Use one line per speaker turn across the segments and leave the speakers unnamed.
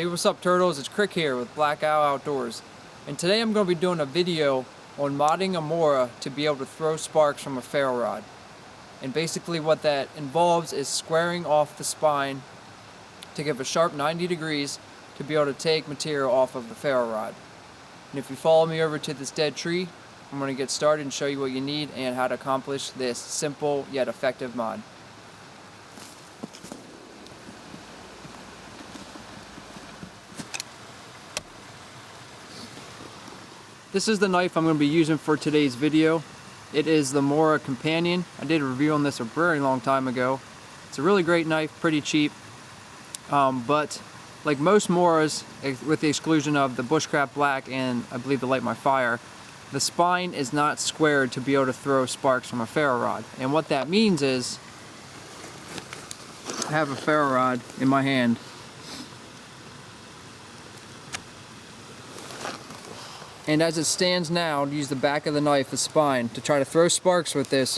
Hey, what's up, turtles? It's Krik here with Black Owl Outdoors, and today I'm going to be doing a video on modding a Mora to be able to throw sparks from a ferro rod. And basically what that involves is squaring off the spine to give a sharp 90 degrees to be able to take material off of the ferro rod. And if you follow me over to this dead tree, I'm going to get started and show you what you need and how to accomplish this simple yet effective mod. This is the knife I'm going to be using for today's video. It is the Mora Companion. I did a review on this a very long time ago. It's a really great knife, pretty cheap. But like most Moras, with the exclusion of the Bushcraft Black and I believe the Light My Fire, the spine is not squared to be able to throw sparks from a ferro rod. And what that means is, I have a ferro rod in my hand. And as it stands now, use the back of the knife, the spine, to try to throw sparks with this.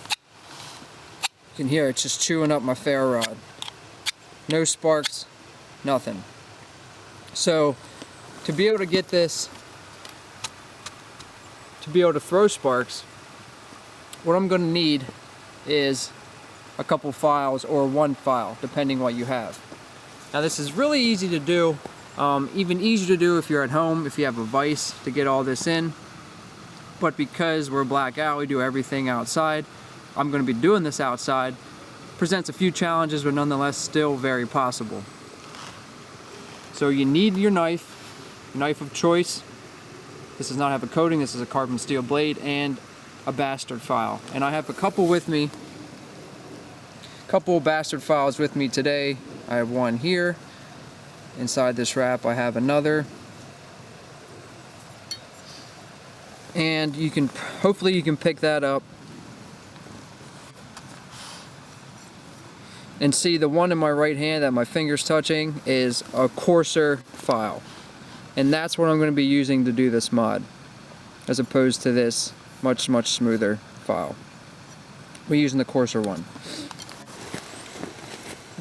You can hear it's just chewing up my ferro rod. No sparks, nothing. So, to be able to get this, to be able to throw sparks, what I'm going to need is a couple files or one file, depending what you have. Now this is really easy to do. Even easier to do if you're at home, if you have a vise to get all this in. But because we're Black Owl, we do everything outside. I'm going to be doing this outside. Presents a few challenges, but nonetheless still very possible. So you need your knife of choice. This does not have a coating, this is a carbon steel blade, and a bastard file. And I have a couple with me. A couple bastard files with me today. I have one here. Inside this wrap I have another, and you can hopefully you can pick that up and see the one in my right hand that my finger's touching is a coarser file, and that's what I'm going to be using to do this mod, as opposed to this much smoother file. We're using the coarser one.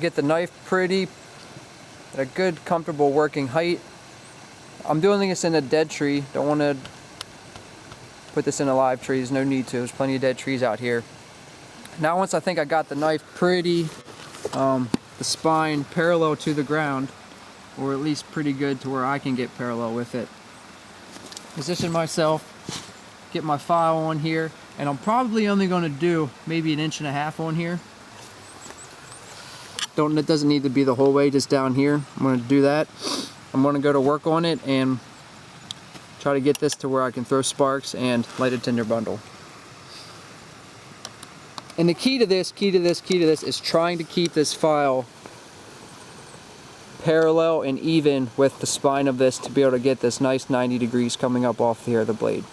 Get the knife pretty at a good, comfortable working height. I'm doing this in a dead tree. Don't want to put this in a live tree. There's no need to. There's plenty of dead trees out here. Now once I think I got the knife pretty, the spine parallel to the ground, or at least pretty good to where I can get parallel with it, position myself, get my file on here, and I'm probably only going to do maybe 1.5 inches on here. It doesn't need to be the whole way, just down here. I'm going to do that. I'm going to go to work on it and try to get this to where I can throw sparks and light a tinder bundle. And the key to this is trying to keep this file parallel and even with the spine of this to be able to get this nice 90 degrees coming up off here of the blade.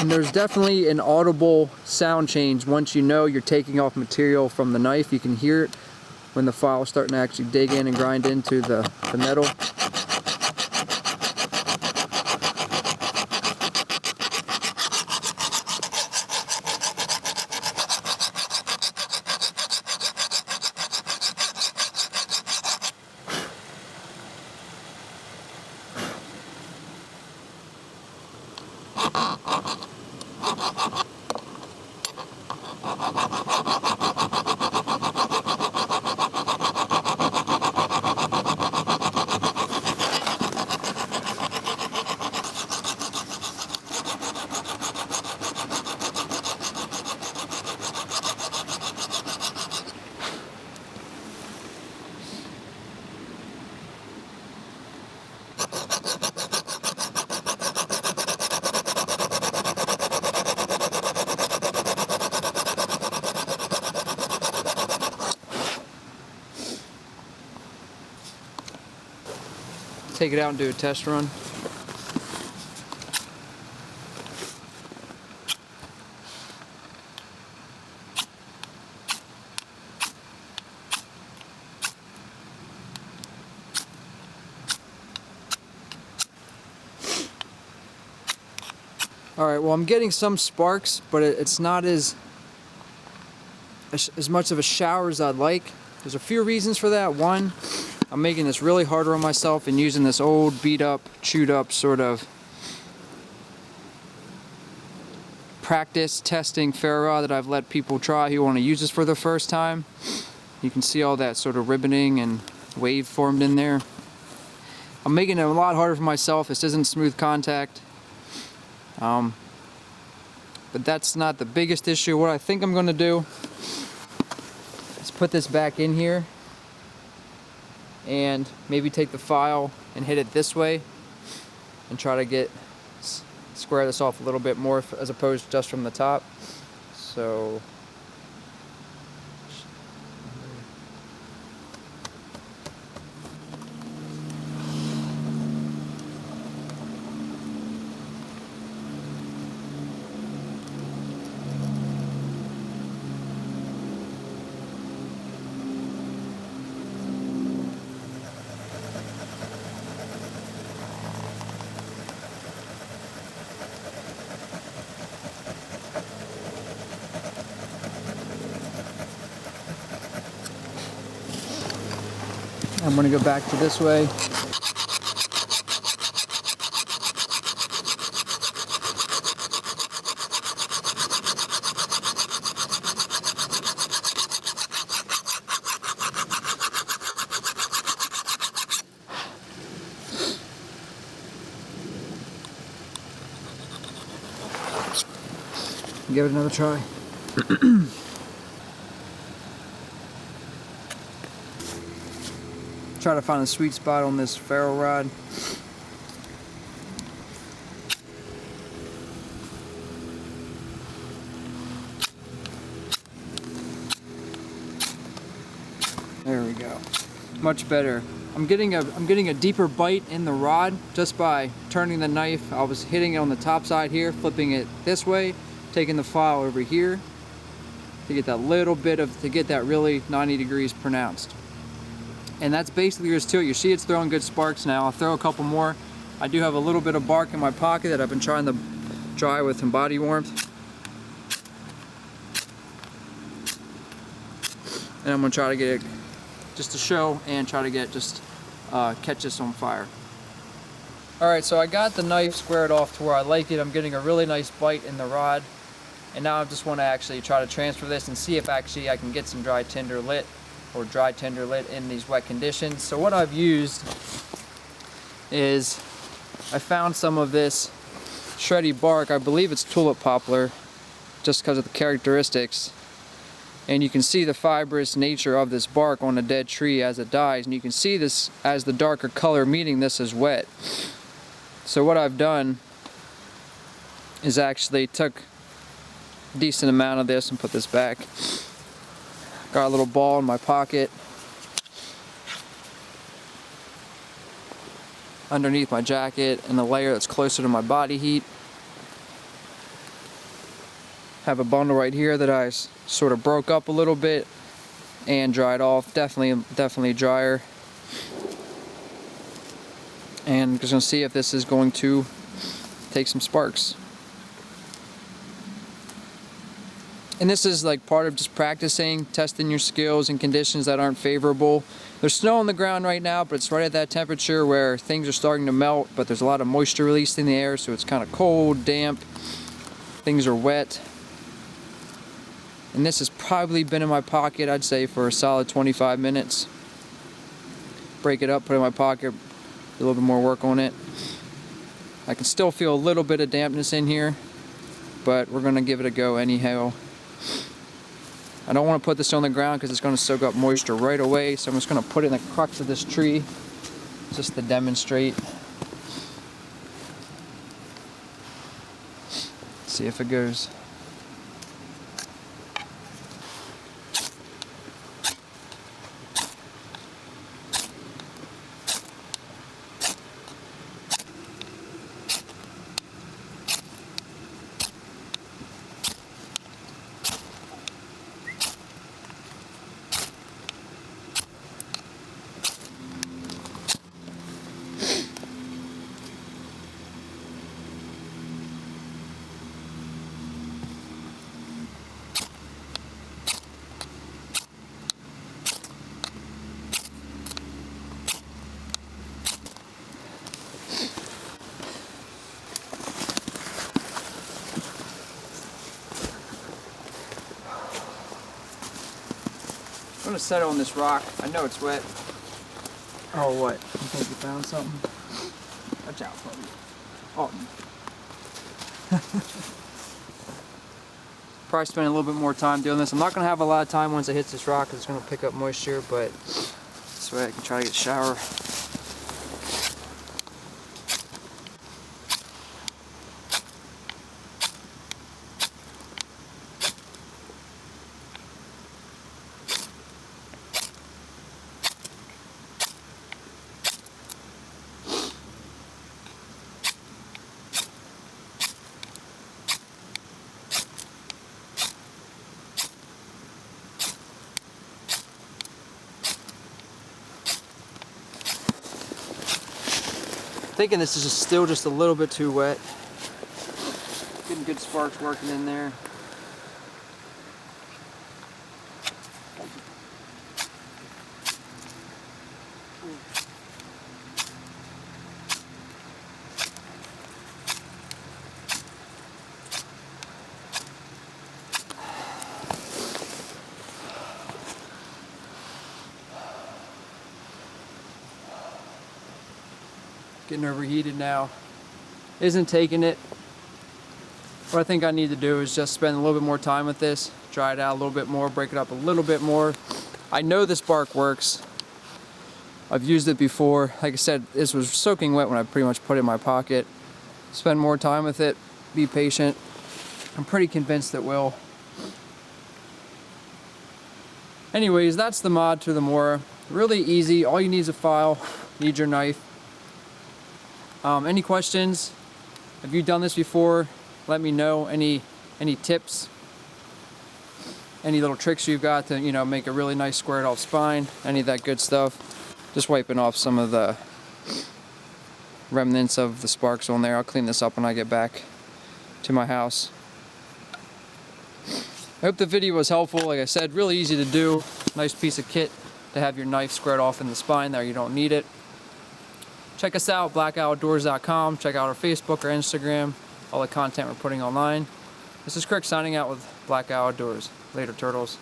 And there's definitely an audible sound change once you know you're taking off material from the knife. You can hear it when the file is starting to actually dig in and grind into the metal. Take it out and do a test run. Alright, well I'm getting some sparks, but it's not as much of a shower as I'd like. There's a few reasons for that. One, I'm making this really harder on myself and using this old, beat up, chewed up sort of practice testing ferro that I've let people try who want to use this for the first time. You can see all that sort of ribboning and wave formed in there. I'm making it a lot harder for myself. This isn't smooth contact. But that's not the biggest issue. What I think I'm going to do is put this back in here and maybe take the file and hit it this way and try to square this off a little bit more as opposed to just from the top. So I'm going to go back to this way. Give it another try. Try to find a sweet spot on this ferro rod. There we go. Much better. I'm getting a deeper bite in the rod just by turning the knife. I was hitting it on the top side here, flipping it this way, taking the file over here to get that little bit to get that really 90 degrees pronounced. And that's basically yours to it. You see it's throwing good sparks now. I'll throw a couple more. I do have a little bit of bark in my pocket that I've been trying to dry with some body warmth. And I'm gonna try to get it just to show and try to get catch this on fire. Alright, so I got the knife squared off to where I like it. I'm getting a really nice bite in the rod. And now I just want to actually try to transfer this and see if actually I can get some dry tinder lit in these wet conditions. So what I've used is I found some of this shreddy bark. I believe it's tulip poplar just because of the characteristics. And you can see the fibrous nature of this bark on a dead tree as it dies. And you can see this as the darker color, meaning this is wet. So what I've done is actually took a decent amount of this and put this back. Got a little ball in my pocket underneath my jacket in the layer that's closer to my body heat. Have a bundle right here that I sort of broke up a little bit and dried off. Definitely drier. And I'm just gonna see if this is going to take some sparks. And this is like part of just practicing, testing your skills in conditions that aren't favorable. There's snow on the ground right now, but it's right at that temperature where things are starting to melt, but there's a lot of moisture released in the air, so it's kind of cold, damp, things are wet. And this has probably been in my pocket, I'd say, for a solid 25 minutes. Break it up, put it in my pocket, do a little bit more work on it. I can still feel a little bit of dampness in here, but we're gonna give it a go anyhow. I don't want to put this on the ground because it's going to soak up moisture right away, so I'm just going to put it in the crux of this tree just to demonstrate. See if it goes. gonna set it on this rock. I know it's wet. Oh, what? You think you found something? Watch out, buddy. Oh. Probably spend a little bit more time doing this. I'm not gonna have a lot of time once it hits this rock because it's gonna pick up moisture, but this way I can try to get a shower. Thinking this is still just a little bit too wet. Getting good sparks working in there. Getting overheated now. Isn't taking it. What I think I need to do is just spend a little bit more time with this, dry it out a little bit more, break it up a little bit more. I know this bark works. I've used it before. Like I said, this was soaking wet when I pretty much put it in my pocket. Spend more time with it, be patient. I'm pretty convinced it will. Anyways, that's the mod to the Mora. Really easy. All you need is a file, need your knife. Any questions? Have you done this before? Let me know. Any tips? Any little tricks you've got to, you know, make a really nice squared off spine? Any of that good stuff? Just wiping off some of the remnants of the sparks on there. I'll clean this up when I get back to my house. I hope the video was helpful. Like I said, really easy to do. Nice piece of kit to have your knife squared off in the spine there. You don't need it. Check us out, blackoutdoors.com. Check out our Facebook or Instagram, all the content we're putting online. This is Krik signing out with Blackout Outdoors. Later, turtles.